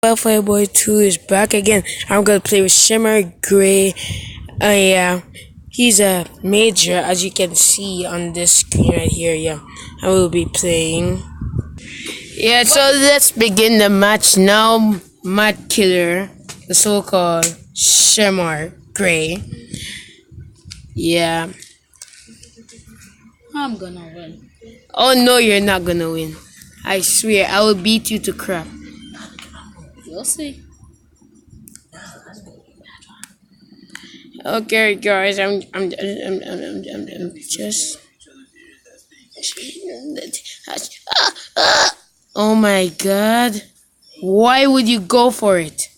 Wildfireboy2 is back again. I'm gonna play with Shemar Gray. Yeah, he's a major, as you can see on this screen right here. Yeah, I will be playing. Yeah, so let's begin the match now. Mad Killer, the so-called Shemar Gray. Yeah. I'm gonna win. Oh no, you're not gonna win. I swear, I will beat you to crap. You'll see. Okay, guys, I'm just. Oh my God! Why would you go for it?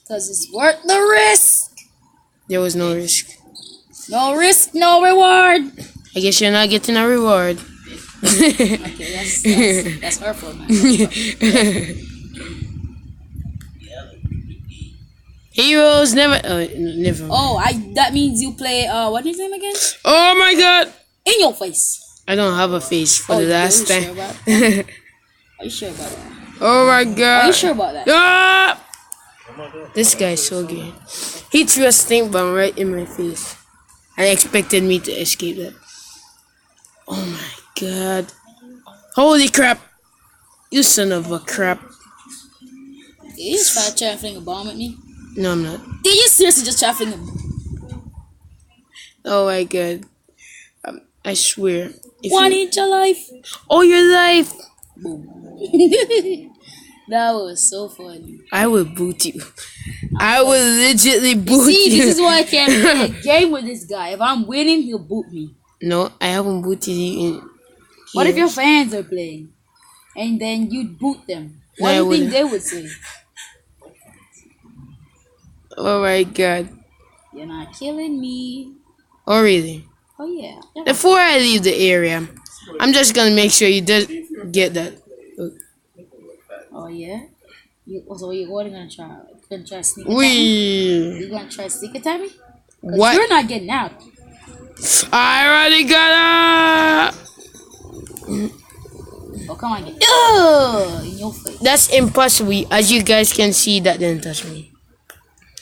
Because it's worth the risk. There was no risk. No risk, no reward. I guess you're not getting a reward. Okay, that's hurtful, man. Heroes never. Never. Oh, that means you play. What is his name again? Oh my God! In your face. I don't have a face for the last time. Sure about that? Are you sure about that? Oh my God! Are you sure about that? Ah! This guy is so gay. He threw a stink bomb right in my face and expected me to escape that. Oh my God! Holy crap! You son of a crap! Did you just try to fling a bomb at me? No, I'm not. Did you seriously just try to fling a bomb? Oh my God! I swear. One inch of life. Oh, your life! Boom. That was so funny. I will boot you. I will legitly boot you. See, this is why I can't play a game with this guy. If I'm winning, he'll boot me. No, I haven't booted you in. What if your fans are playing? And then you'd boot them? What do you think they would say? Oh my God. You're not killing me. Oh really? Oh yeah. Before I leave the area, I'm just gonna make sure you do get that. Oh yeah? So what are you gonna try? You're gonna try sneak attack me? You're gonna try sneak attack me? What? You're not getting out. I already got out! Oh come on, get in your face. That's impossible. As you guys can see, that didn't touch me.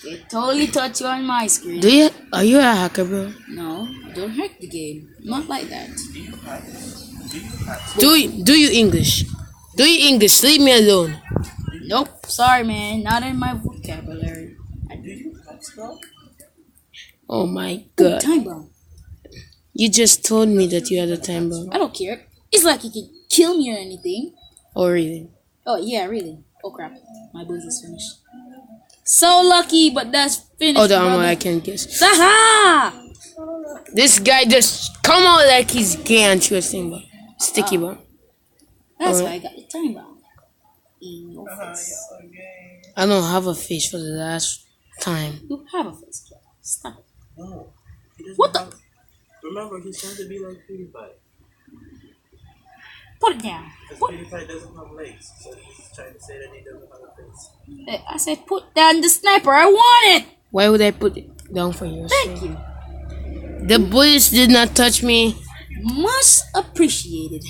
It totally touched you on my screen. Do you? Are you a hacker, bro? No, don't hack the game. Not like that. Do you English? Do you English? Leave me alone. Nope. Sorry, man. Not in my vocabulary. Oh my God. Time bomb. You just told me that you had a time bomb. I don't care. It's like you can kill me or anything. Oh really? Oh yeah, really. Oh crap. My booze is finished. So lucky, but that's finished. Oh, the ammo I can guess. Aha! This guy just come out like he's gay and threw a thing bomb. Sticky bomb. That's why I got the time bomb. In your face. I don't have a face for the last time. You have a face. Stop it. No. What the? Remember, he's trying to be like PewDiePie. Put it down. Because PewDiePie doesn't have legs, so he's trying to say that he doesn't have a face. I said put down the sniper. I want it. Why would I put it down for you? Thank you. The bullets did not touch me. Much appreciated.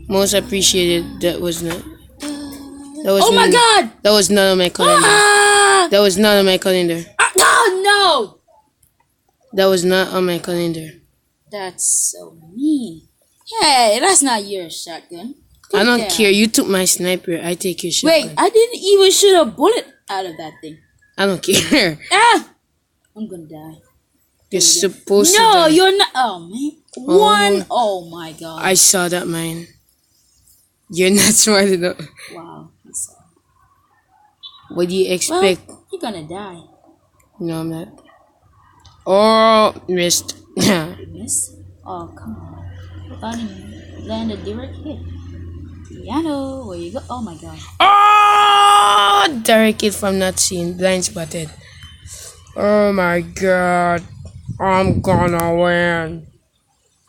Most appreciated. That was not. That was Oh my God! That was none of my calendar. Ah! That was not on my calendar. Oh no! That was not on my calendar. That's so mean. Hey, that's not your shotgun. I don't care. You took my sniper. I take your shotgun. Wait, I didn't even shoot a bullet out of that thing. I don't care. Ah! I'm gonna die. You're supposed to No, die. you're not. Oh man. One. Oh my God. I saw that, man. You're not smart enough. Wow. I saw. What do you expect? Well, you're gonna die. No, I'm not. Oh, missed. You miss? Oh come on. Funny. Land a direct hit. Piano, where you go? Oh my God. Oh, direct hit from not seeing. Blind spotted. Oh my God. I'm gonna win.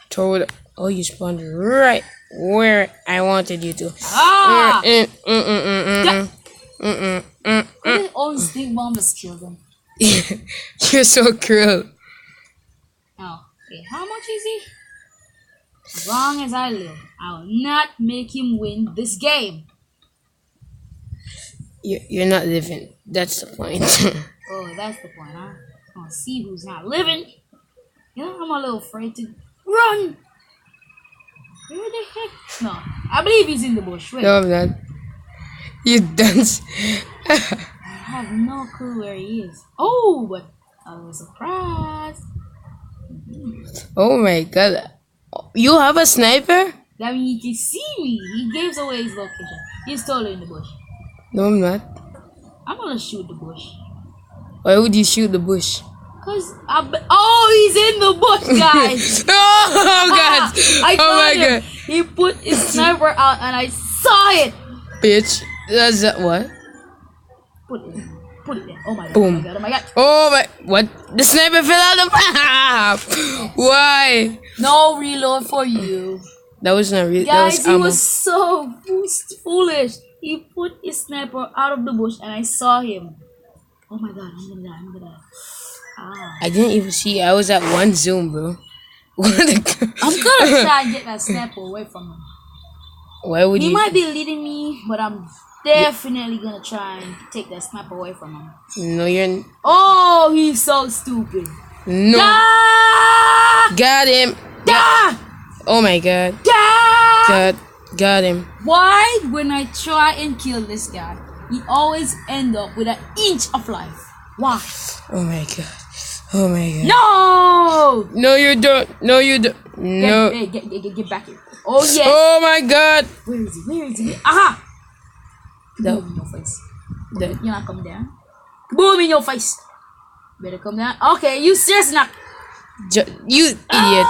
Told. Oh, you spawned right where I wanted you to. Ah! All these big bombs kill them. You're so cruel. Oh, okay. How much is he? As long as I live, I will not make him win this game. You're not living. That's the point. Oh, that's the point, huh? I want to see who's not living. You know, I'm a little afraid to run. Where the heck? No, I believe he's in the bush. Wait, No, I'm not. You dance. I have no clue where he is. Oh, but I was surprised. Oh my god. You have a sniper? That means he can see me. He gave away his location. He's totally in the bush. No, I'm not. I'm gonna shoot the bush. Why would you shoot the bush? Oh, he's in the bush, guys. Oh god! I Oh my got him. god! He put his sniper out and I saw it. Bitch, that's that what? Put it in. Put it in. Oh my god. Boom. Oh my god. Oh my god. Oh my! What? The sniper fell out of the map. Why? No reload for you. That was not real. That Guys, was he ammo. was so foolish. He put his sniper out of the bush and I saw him. Oh my god, I'm gonna die. I'm gonna die. Ah. I didn't even see. I was at one zoom, bro. I'm gonna try and get that sniper away from him. Why would He you? might be leading me, but I'm definitely gonna try and take that sniper away from him. No, you're. Oh, he's so stupid. No. Ah! Got him. Ah! Oh my god. Ah! Got him. Why, when I try and kill this guy, he always end up with an inch of life? Why? Oh my god. Oh my god. No! No, you don't. No, you don't. No. Get back here. Oh, yes. Oh my god. Where is he? Where is he? Aha! No. Boom in your face. The- You're not coming down. Boom in your face. Better come down. Okay, you seriously not. You idiot.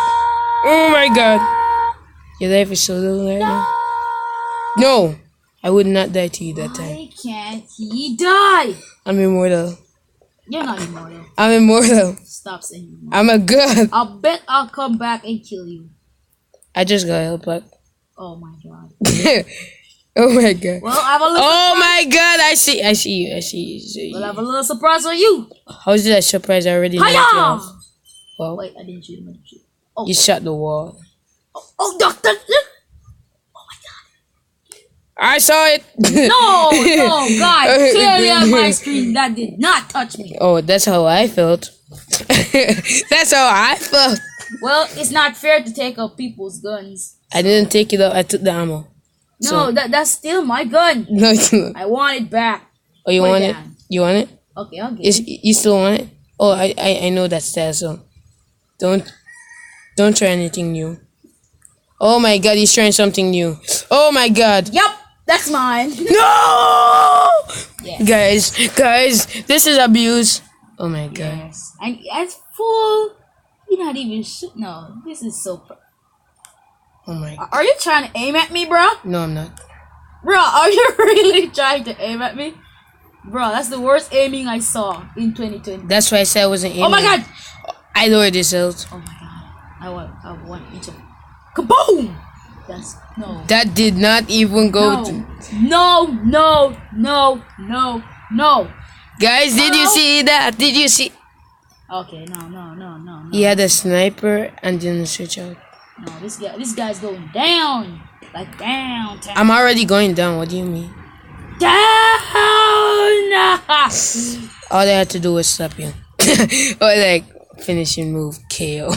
Oh my god. Your life is so low right now. No. I would not die to you that time. Why can't he die? I'm immortal. You're not immortal. I'm immortal. Stop saying immortal. I'm a god. I'll bet I'll come back and kill you. I just got help back. Oh my god. Oh my god. Well, I have a little. Oh my god. I see you. Well, I have a little surprise for you. How is that surprise? I already knocked you Hiya! off. Well, Wait, I didn't shoot him. I didn't shoot him. Oh, you shot the wall. oh, doctor. Oh my I saw it. No, no, guys, clearly on my screen that did not touch me. Oh, that's how I felt. That's how I felt. Well, it's not fair to take up people's guns. I didn't take it out. I took the ammo. No, So- that's still my gun. No, it's not. I want it back. Oh, you Put it want it? down. You want it? Okay, I'll get Is it. you still want it? Oh, I know that style. So don't try anything new. Oh my god, he's trying something new. Oh my god. Yep, that's mine. No! Yes. Guys, this is abuse. Oh my god. Yes. And as full, you're not even no, this is so. Oh my. Are you trying to aim at me, bro? No, I'm not. Bro, are you really trying to aim at me? Bro, that's the worst aiming I saw in 2020. That's why I said I wasn't aiming. Oh my god! I lowered this out. Oh my god. I want each of. Kaboom! That's no. That did not even go No. to. No. Guys, did you No. see that? Did you see? Okay, no. He had a sniper and didn't switch out. No, this guy's going down. Like down. I'm already going down. What do you mean? Down! All I had to do was stop him. Or like finishing move KO.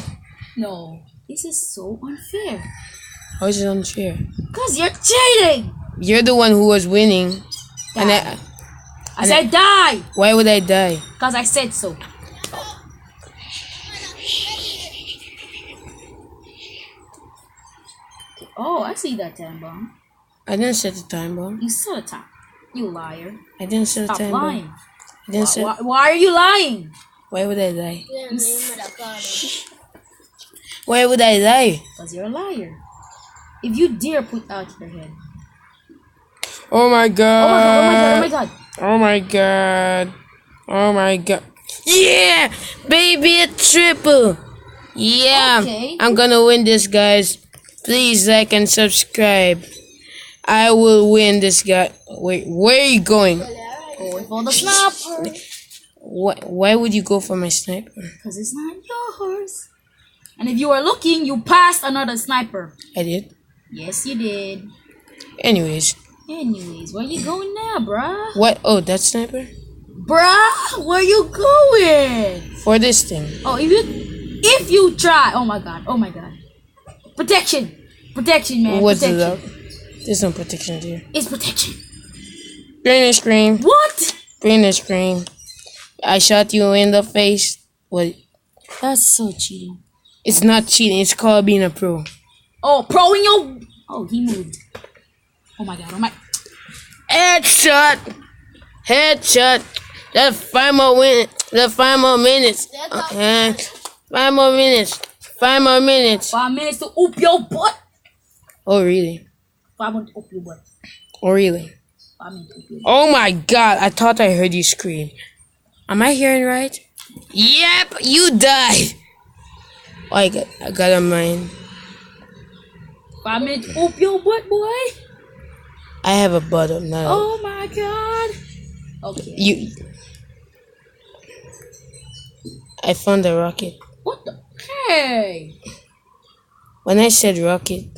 No, this is so unfair. How is it unfair? Cause you're cheating. You're the one who was winning. And I said die. why would I die? Cause I said so. Oh, I see that time bomb. I didn't set the time bomb. You saw the time. You liar. I didn't set the Stop time lying. bomb. I didn't set. Why are you lying? Why would I lie? Why would I lie? Because you're a liar. If you dare put out your head. Oh my Oh god. my god. Oh my god. Oh my god. Yeah! Baby, a triple! Yeah! Okay. I'm gonna win this, guys. Please like and subscribe. I will win this guy. Wait, where are you going? Going for the sniper. Why would you go for my sniper? Because it's not yours. And if you are looking, you passed another sniper. I did. Yes, you did. Anyways, Anyways, where you going now, bruh? What? Oh, that sniper? Bruh, where you going? For this thing. Oh, if you try, oh my god, protection, man, What's protection. it up? There's no protection there. It's protection. Green screen. What? Green screen. I shot you in the face. What? That's so cheating. It's not cheating. It's called being a pro. Oh, pro in your. Oh, he moved. Oh my god. Headshot. That's 5 more minutes. That's 5 more minutes. 5 more minutes. 5 more minutes. 5 minutes to oop your butt. Oh really? 5 minutes to oop your butt. Oh really? 5 minutes to oop your butt. Oh my god! I thought I heard you scream. Am I hearing right? Yep, you died. Oh, I got a mine. 5 minutes to oop your butt, boy. I have a bottom now. Oh my god. Okay. I found a rocket. What the? Hey. When I said rocket,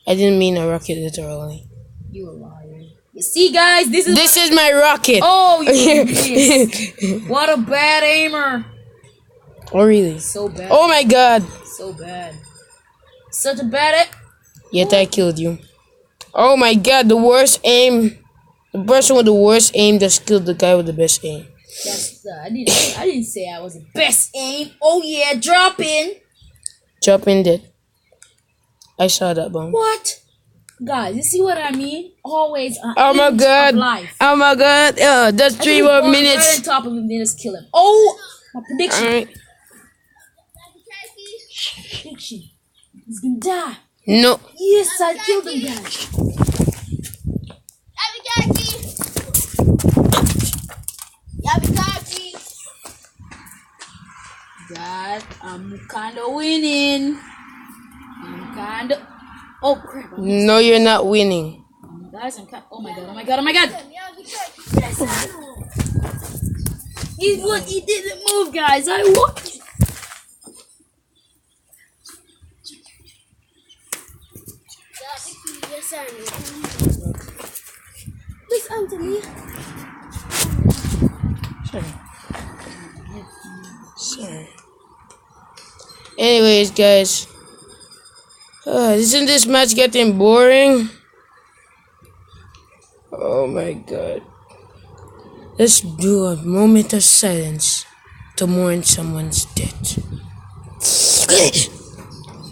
I didn't mean a rocket literally. You a liar. You see, guys, this is my rocket. Oh, you missed. What a bad aimer. Oh really? So bad. Oh my god. So bad. Such a bad. Yet I killed you. Oh my god, the worst aim. The person with the worst aim just killed the guy with the best aim. I didn't say I was the best aim. Oh yeah, drop in. Drop in dead. I saw that bomb. What? Guys, you see what I mean? Always oh my god. Life. Oh my god. That's 3 more minutes. Right on top of him, then just kill him. Oh, my prediction. Alright. Prediction. He's gonna die. No. Yes, I killed him, guys. God, I'm kinda winning. Oh crap. No, you're not winning. Guys, oh my god. He didn't move, guys. I won. Please answer me. Sorry. Anyways, guys. Isn't this match getting boring? Oh my god. Let's do a moment of silence to mourn someone's death.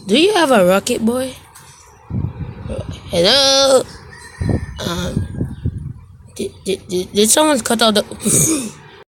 Do you have a rocket, boy? Hello? Did someone cut out the...